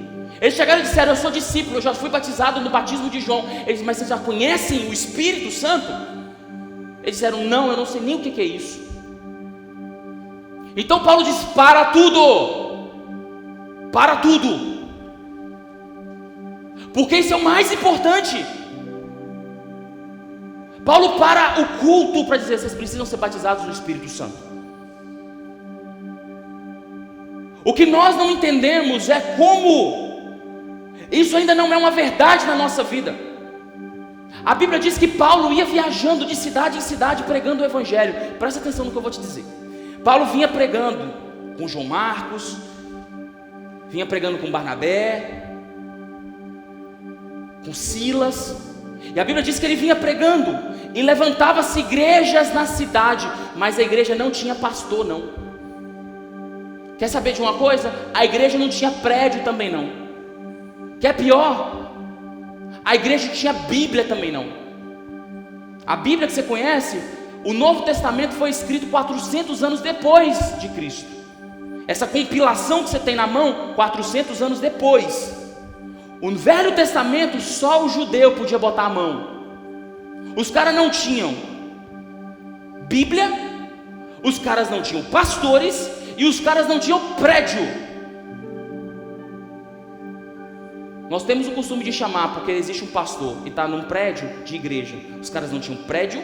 Eles chegaram e disseram: eu sou discípulo, eu já fui batizado no batismo de João. Eles disseram: mas vocês já conhecem o Espírito Santo? Eles disseram: não, eu não sei nem o que é isso. Então Paulo diz: para tudo. Para tudo. Porque isso é o mais importante. Paulo para o culto para dizer: vocês precisam ser batizados no Espírito Santo. O que nós não entendemos é como isso ainda não é uma verdade na nossa vida. A Bíblia diz que Paulo ia viajando de cidade em cidade pregando o Evangelho. Presta atenção no que eu vou te dizer. Paulo vinha pregando com João Marcos, vinha pregando com Barnabé, com Silas, e a Bíblia diz que ele vinha pregando, e levantava-se igrejas na cidade, mas a igreja não tinha pastor, não. Quer saber de uma coisa? A igreja não tinha prédio também, não. Quer pior? A igreja tinha Bíblia também, não. A Bíblia que você conhece, o Novo Testamento foi escrito 400 anos depois de Cristo. Essa compilação que você tem na mão, 400 anos depois. O Velho Testamento, só o judeu podia botar a mão. Os caras não tinham Bíblia, os caras não tinham pastores, e os caras não tinham prédio. Nós temos o costume de chamar, porque existe um pastor e está num prédio de igreja. Os caras não tinham prédio,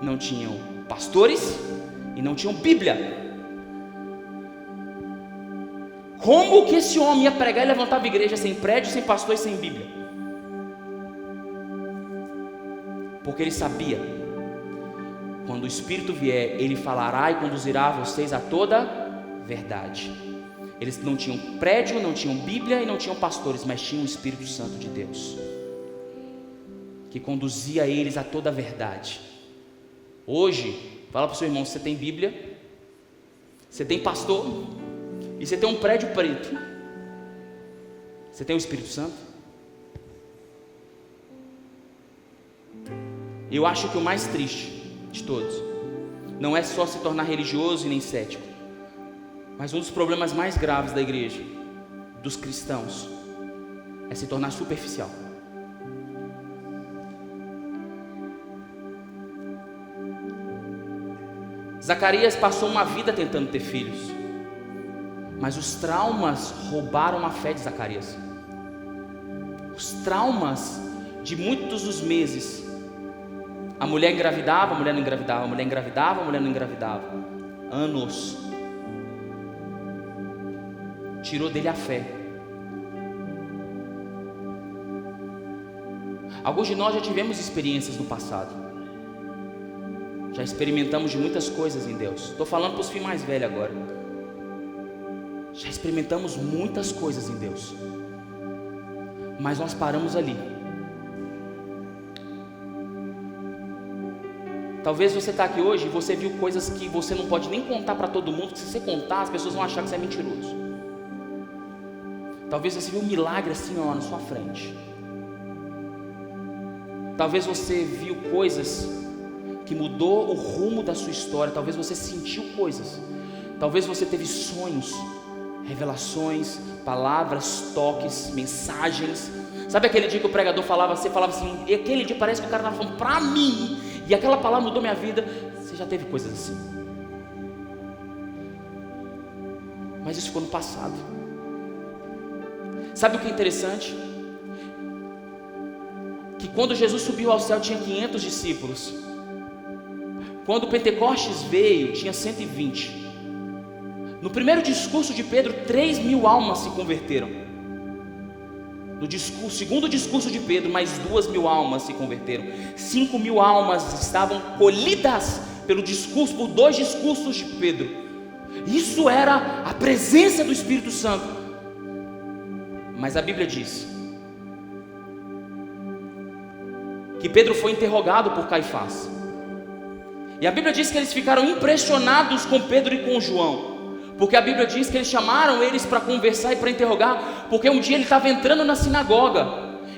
não tinham pastores e não tinham Bíblia. Como que esse homem ia pregar e levantava igreja sem prédio, sem pastor e sem Bíblia? Porque ele sabia: quando o Espírito vier, ele falará e conduzirá vocês a toda verdade. Eles não tinham prédio, não tinham Bíblia e não tinham pastores, mas tinham o Espírito Santo de Deus, que conduzia eles a toda a verdade. Hoje, fala para o seu irmão: você tem Bíblia, você tem pastor e você tem um prédio preto. Você tem o Espírito Santo? Eu acho que o mais triste de todos não é só se tornar religioso e nem cético, mas um dos problemas mais graves da igreja, dos cristãos, é se tornar superficial. Zacarias passou uma vida tentando ter filhos, mas os traumas roubaram a fé de Zacarias. Os traumas de muitos dos meses. A mulher engravidava, a mulher não engravidava, a mulher engravidava, a mulher não engravidava. Anos. Tirou dele a fé. Alguns de nós já tivemos experiências no passado. Já experimentamos de muitas coisas em Deus. Estou falando para os filhos mais velhos agora. Já experimentamos muitas coisas em Deus, mas nós paramos ali. Talvez você está aqui hoje e você viu coisas que você não pode nem contar para todo mundo, que se você contar, as pessoas vão achar que você é mentiroso. Talvez você viu um milagre assim, ó, na sua frente. Talvez você viu coisas que mudou o rumo da sua história. Talvez você sentiu coisas. Talvez você teve sonhos, revelações, palavras, toques, mensagens. Sabe aquele dia que o pregador falava, você falava assim, e aquele dia parece que o cara estava falando para mim, e aquela palavra mudou minha vida. Você já teve coisas assim? Mas isso ficou no passado. Sabe o que é interessante? Que quando Jesus subiu ao céu tinha 500 discípulos. Quando o Pentecostes veio, tinha 120. No primeiro discurso de Pedro, 3.000 almas se converteram. No segundo discurso de Pedro, mais 2.000 almas se converteram. 5.000 almas estavam colhidas por 2 discursos de Pedro. Isso era a presença do Espírito Santo. Mas a Bíblia diz que Pedro foi interrogado por Caifás. E a Bíblia diz que eles ficaram impressionados com Pedro e com João. Porque a Bíblia diz que eles chamaram eles para conversar e para interrogar, porque um dia ele estava entrando na sinagoga,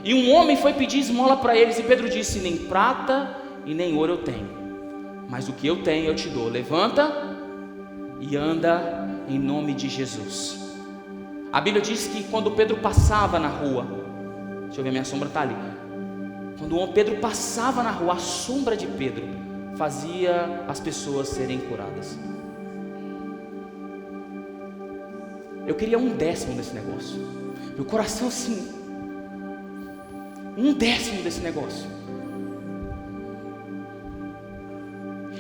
e um homem foi pedir esmola para eles, e Pedro disse: nem prata e nem ouro eu tenho, mas o que eu tenho eu te dou, levanta e anda em nome de Jesus. A Bíblia diz que quando Pedro passava na rua, deixa eu ver, minha sombra está ali. Quando Pedro passava na rua, a sombra de Pedro fazia as pessoas serem curadas. Eu queria 1/10 desse negócio. Meu coração assim, 1/10 desse negócio.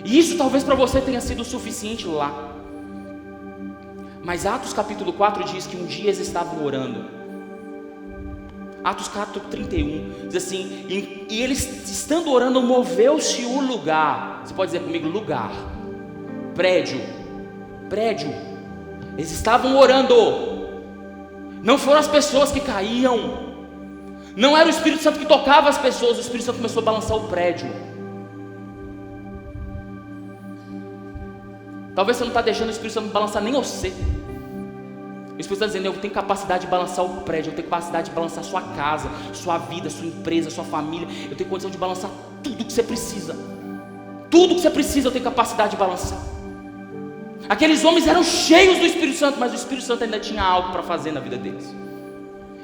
E isso talvez para você tenha sido o suficiente lá. Mas Atos capítulo 4 diz que um dia eles estavam orando. Atos 4:31 diz assim: e eles estando orando, moveu-se o lugar. Você pode dizer comigo, lugar, prédio. Eles estavam orando. Não foram as pessoas que caíam, não era o Espírito Santo que tocava as pessoas. O Espírito Santo começou a balançar o prédio. Talvez você não está deixando o Espírito Santo balançar nem você. O Espírito está dizendo: eu tenho capacidade de balançar o prédio, eu tenho capacidade de balançar sua casa, sua vida, sua empresa, sua família. Eu tenho condição de balançar tudo que você precisa. Tudo que você precisa eu tenho capacidade de balançar. Aqueles homens eram cheios do Espírito Santo, mas o Espírito Santo ainda tinha algo para fazer na vida deles.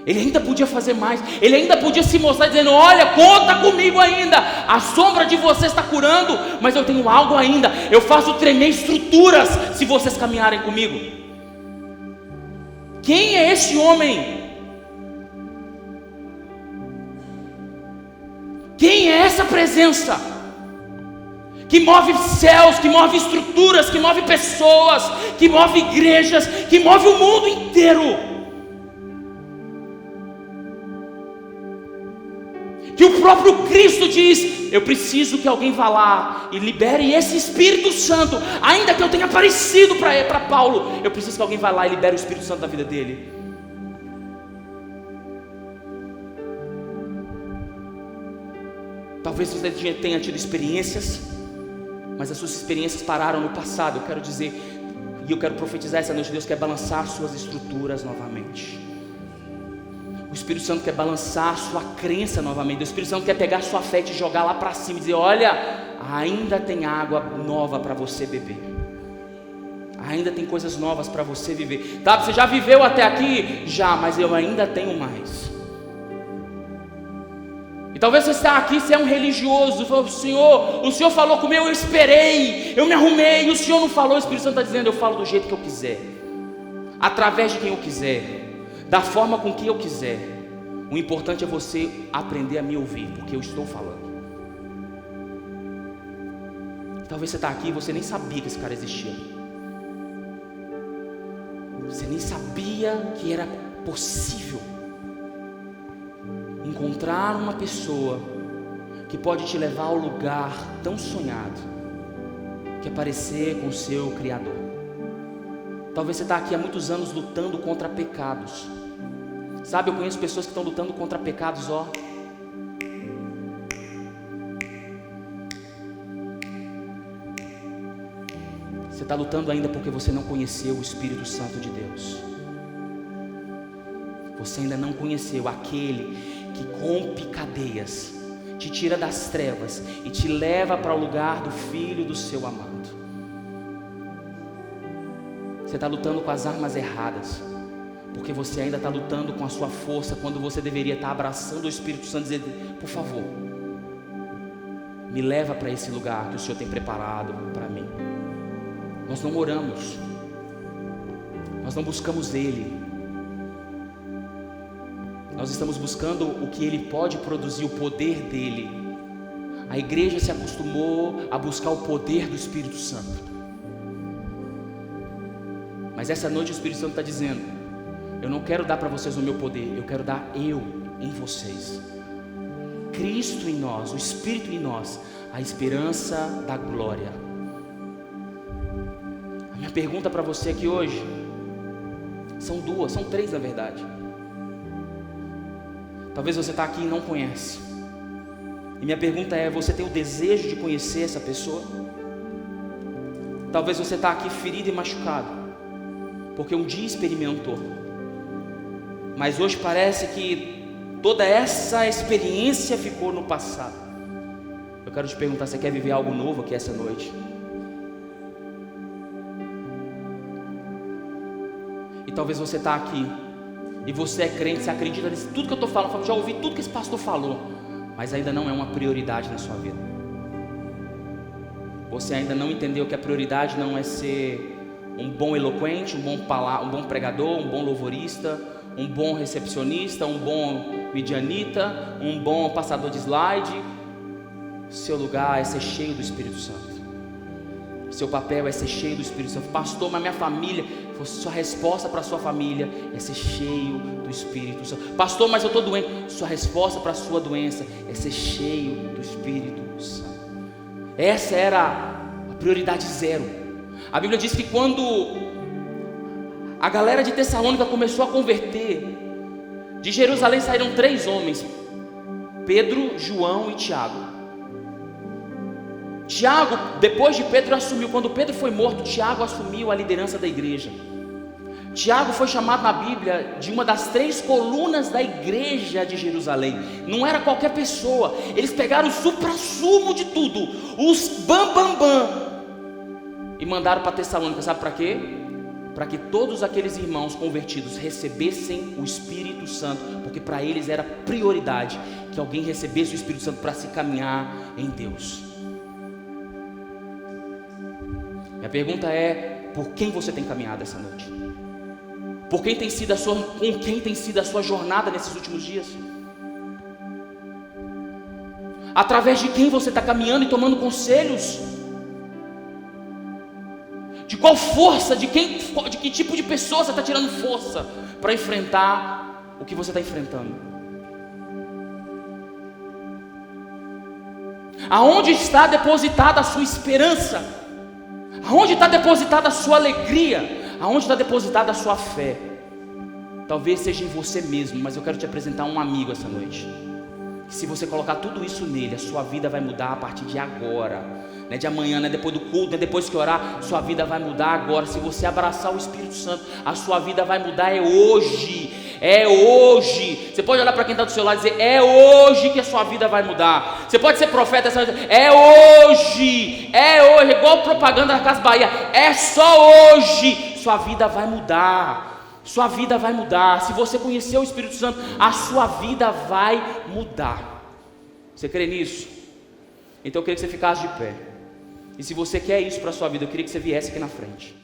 Ele ainda podia fazer mais. Ele ainda podia se mostrar dizendo: olha, conta comigo ainda. A sombra de vocês está curando, mas eu tenho algo ainda. Eu faço tremer estruturas se vocês caminharem comigo. Quem é esse homem? Quem é essa presença que move céus, que move estruturas, que move pessoas, que move igrejas, que move o mundo inteiro? Que o próprio Cristo diz: eu preciso que alguém vá lá e libere esse Espírito Santo. Ainda que eu tenha aparecido para Paulo, eu preciso que alguém vá lá e libere o Espírito Santo da vida dele. Talvez você tenha tido experiências, mas as suas experiências pararam no passado. Eu quero dizer, e eu quero profetizar essa noite: Deus quer balançar suas estruturas novamente. O Espírito Santo quer balançar sua crença novamente. O Espírito Santo quer pegar sua fé e te jogar lá para cima e dizer: olha, ainda tem água nova para você beber. Ainda tem coisas novas para você viver. Tá, você já viveu até aqui? Já, mas eu ainda tenho mais. E talvez você está aqui, você é um religioso, o Senhor falou comigo, eu esperei, eu me arrumei, e o Senhor não falou. O Espírito Santo está dizendo: eu falo do jeito que eu quiser, através de quem eu quiser, da forma com que eu quiser. O importante é você aprender a me ouvir, porque eu estou falando. Talvez você está aqui e você nem sabia que esse cara existia. Você nem sabia que era possível encontrar uma pessoa que pode te levar ao lugar tão sonhado, que é parecer com o seu Criador. Talvez você está aqui há muitos anos lutando contra pecados. Sabe, eu conheço pessoas que estão lutando contra pecados, ó. Você está lutando ainda porque você não conheceu o Espírito Santo de Deus. Você ainda não conheceu aquele que rompe cadeias, te tira das trevas e te leva para o lugar do Filho do seu amado. Você está lutando com as armas erradas. porque você ainda está lutando com a sua força, quando você deveria estar abraçando o Espírito Santo e dizer: por favor, me leva para esse lugar que o Senhor tem preparado para mim. Nós não oramos, nós não buscamos Ele, nós estamos buscando o que Ele pode produzir, o poder dEle. A igreja se acostumou a buscar o poder do Espírito Santo, mas essa noite o Espírito Santo está dizendo: eu não quero dar para vocês o meu poder, eu quero dar eu em vocês. Cristo em nós, o Espírito em nós, a esperança da glória. A minha pergunta para você aqui hoje são duas, são três na verdade. Talvez você está aqui e não conhece, e minha pergunta é: você tem o desejo de conhecer essa pessoa? Talvez você está aqui ferido e machucado, porque um dia experimentou, mas hoje parece que toda essa experiência ficou no passado. Eu quero te perguntar: você quer viver algo novo aqui essa noite? E talvez você está aqui e você é crente, você acredita nisso tudo que eu estou falando, já ouvi tudo que esse pastor falou, mas ainda não é uma prioridade na sua vida. Você ainda não entendeu que a prioridade não é ser um bom eloquente, um bom pregador, um bom louvorista, um bom recepcionista, um bom midianita, um bom passador de slide. Seu lugar é ser cheio do Espírito Santo. Seu papel é ser cheio do Espírito Santo. Pastor, mas minha família, sua resposta para a sua família é ser cheio do Espírito Santo. Pastor, mas eu estou doente. Sua resposta para a sua doença é ser cheio do Espírito Santo. Essa era a prioridade zero. A Bíblia diz que quando a galera de Tessalônica começou a converter, de Jerusalém saíram 3 homens: Pedro, João e Tiago. Tiago, depois de Pedro, assumiu. Quando Pedro foi morto, Tiago assumiu a liderança da igreja. Tiago foi chamado na Bíblia de uma das 3 colunas da igreja de Jerusalém. Não era qualquer pessoa. Eles pegaram o suprassumo de tudo, os bam, e mandaram para Tessalônica. Sabe para quê? Para que todos aqueles irmãos convertidos recebessem o Espírito Santo, porque para eles era prioridade que alguém recebesse o Espírito Santo para se caminhar em Deus. Minha pergunta é: por quem você tem caminhado essa noite? Com quem tem sido a sua jornada nesses últimos dias? Através de quem você está caminhando e tomando conselhos? De qual força, de que tipo de pessoa você está tirando força para enfrentar o que você está enfrentando? Aonde está depositada a sua esperança? Aonde está depositada a sua alegria? Aonde está depositada a sua fé? Talvez seja em você mesmo, mas eu quero te apresentar um amigo essa noite. Se você colocar tudo isso nele, a sua vida vai mudar a partir de agora. Não é de amanhã, não é depois do culto, não é depois que orar. Sua vida vai mudar agora. Se você abraçar o Espírito Santo, a sua vida vai mudar. É hoje. É hoje. Você pode olhar para quem está do seu lado e dizer: é hoje que a sua vida vai mudar. Você pode ser profeta essa noite: é hoje. É hoje. Igual propaganda da Casa Bahia: é só hoje. Sua vida vai mudar. Sua vida vai mudar. Se você conhecer o Espírito Santo, a sua vida vai mudar. Você crê nisso? Então eu queria que você ficasse de pé. E se você quer isso para a sua vida, eu queria que você viesse aqui na frente.